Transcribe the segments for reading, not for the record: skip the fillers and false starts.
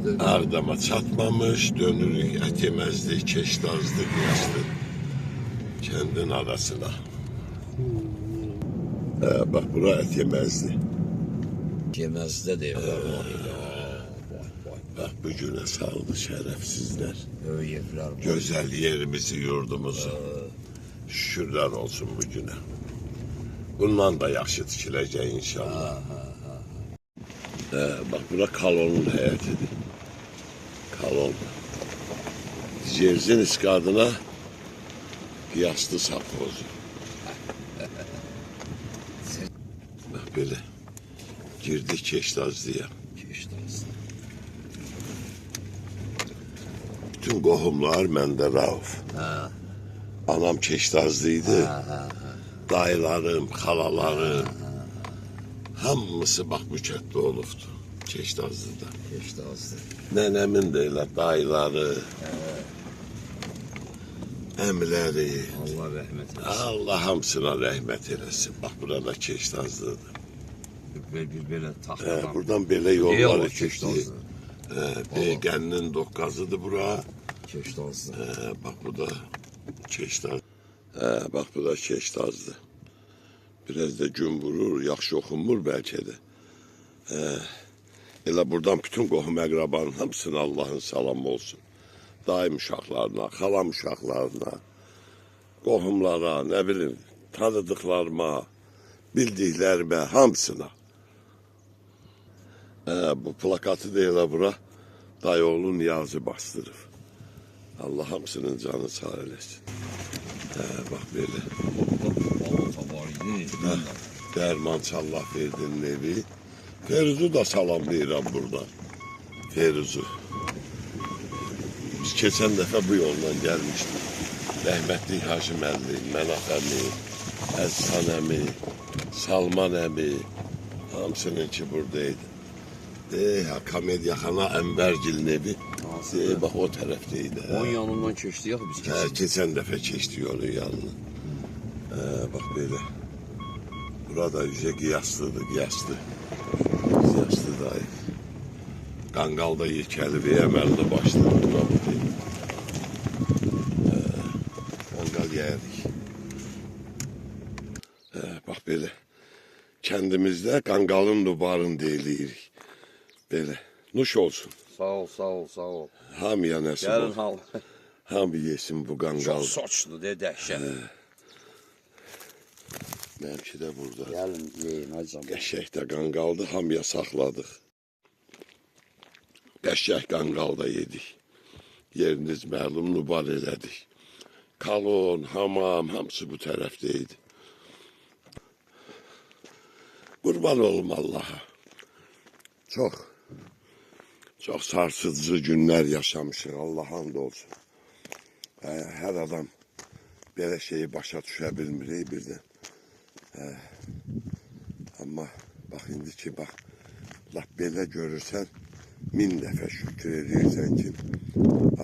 Ağdama çatmamış, dönürük Etimezli, Keştazlı, Qiyaslı kendin arasına. Bak bura Etimezli. Yemezdə də var. Bak bu güne saldı şerefsizler. Evlər var. Güzel yerimizi, yurdumuzu. Şükürler olsun bu güne. Bundan da yaxşı tikiləcək inşallah. Bak bura Kalon'un həyətidir. Kalon. Cerzin iskadına Qiyaslı Safxozu. Bak belə. Girdik Keştazlıya. Bütün qohumlar məndə Rauf. Anam Keştazlıydı. Dayılarım, xalalarım. Hamısı bak bu kətdə olubdu. Keştazlıda. Nənəmin də elə dayıları, əmləri. Allah rəhmət eləsin. Allah hamısına rəhmət eləsin. Bak burada Keştazlıdır. Belə taxtadan. Buradan belə yollar keçdi. Keştazlı. Beygənin doqqazıdır bura. Keştazlı. Bak bu da Keştaz. Bak bu da Keştazlı. Biraz da gün vurur, yaxşı oxunmur bəlkə də. Elə buradan bütün qohum əqrabanın hamısına Allahın salamı olsun. Daim uşaqlarına, xalam uşaqlarına, qohumlara, nə bilim, tanıdıqlarıma, bildiklərimə, hamısına. Bu plakatı da elə bura dayıoğlu Niyazi bastırıb. Allah hamısının canı sağ eləsin. Bak belə. Dərmançı Allah verdin evi. Feruzu da salamlayıram burada. Feruzu. Biz keçən dəfə bu yoldan gəlmişdik. Rəhmətli Haşim Əlli, Mənaf əmi, Əzsan əmi, Salman əmi, hamısının ki buradaydı. Komediyaxana Ənbərgilin evi. Bak o tərəfdeydi. Onun yanından keçdik biz keçdik. Keçən dəfə keçdik onun yanına. Bak böyle. Burada yüce Qiyaslıdır, Qiyaslı. Qiyaslı dayı. Qanqalda yekəli bir əməlli başladı. Buna buradayım. Qanqal yedik. Bak böyle. Kendimizde Qanqalın dubarını deyirik. Böyle. Nuş olsun. Sağ ol, sağ ol, sağ ol. Hamıya nəsib Gəlin olsun. hal. Hamı yesin bu Qanqal. Çox soçlu, dəhşət. Mənimki də burada. Gəlin, yeyin, hacam. Qəşəkdə Qanqaldı, hamıya saxladıq. Qəşək Qanqalda yedik. Yeriniz məlum nubar elədik. Kalon, hamam, hamısı bu tərəfdəydi. Qurban olum Allaha. Çok sarsıcı günler yaşamışıq, Allah hamd olsun. Hər adam belə şeyi başa düşə bilmir birdən. Amma bax indi ki, bax, belə görürsən, 1000 dəfə şükür edirsən ki,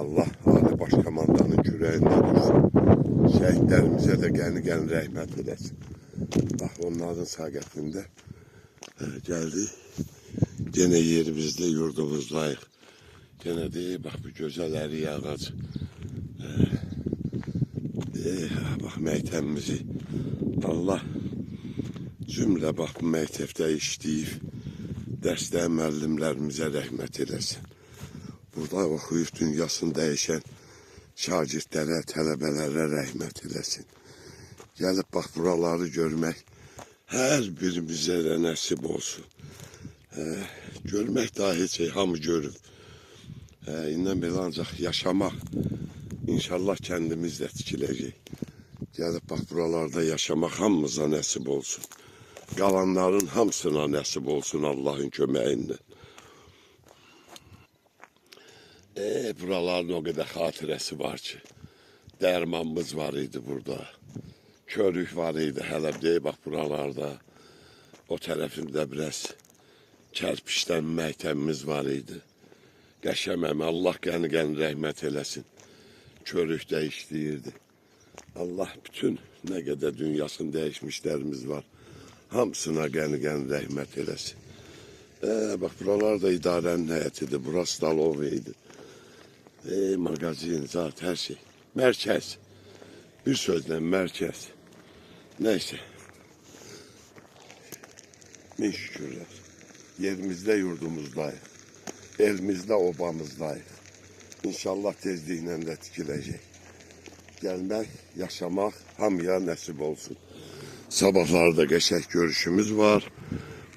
Allah Ali Başkomandanın kürəyində dursun. Şəhidlərimizə də qəni rəhmət eləsin. Bax, onların saqətində gəldik. Gene yerimizde, yurdumuzdayıq. Gene deyək, bax bu gözəl ərik ağac. Bax məktəbimizi. Allah cümlə bax bu məktəbdə işləyib, dərsdə müəllimlərimizə rəhmət eləsin. Burada oxuyub dünyasını dəyişən şagirdlərə, tələbələrə rəhmət eləsin. Gəlib bax buraları görmək hər birimizə də nəsib olsun. Görmək daha heç şey, hamı görüb. İndən belə ancaq yaşamaq, inşallah kəndimiz də tikiləcək. Gəlib bax buralarda yaşamaq hamımıza nəsib olsun. Qalanların hamısına nəsib olsun Allahın köməyindən. Buraların o qədər xatirəsi var ki, dərmanımız var idi burada. Körük var idi, hələ deyək bax buralarda. O tərəfində biraz kərpişdən məktəbimiz var idi. Qəşəməm, Allah qəni rəhmət eləsin. Körükdə işləyirdi. Allah bütün nə qədər dünyasını dəyişmişlərimiz var. Hamısına qəni rəhmət eləsin. Bak buralar da idarenin həyətidir. Burası da Loveydi. Magazin, zat, her şey. Merkez. Bir sözle merkez. Neyse. Min şükürler. Yerimizde yurdumuzdayız. Elimizde obamızdayız. İnşallah tezliklə də tikiləcək. Gəlmək, yaşamaq hamıya nəsib olsun. Sabahlarda qəşəng görüşümüz var.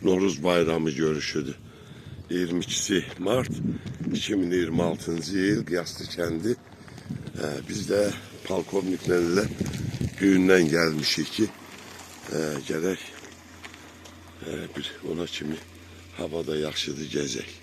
Noruz bayramı görüşüdür. 22 Mart 2026 yıl Qiyaslı kəndi. Biz də polkovniklərlə düyündən gəlmişik ki, gərək bir ona kimi havada yaxşıdır gəzək.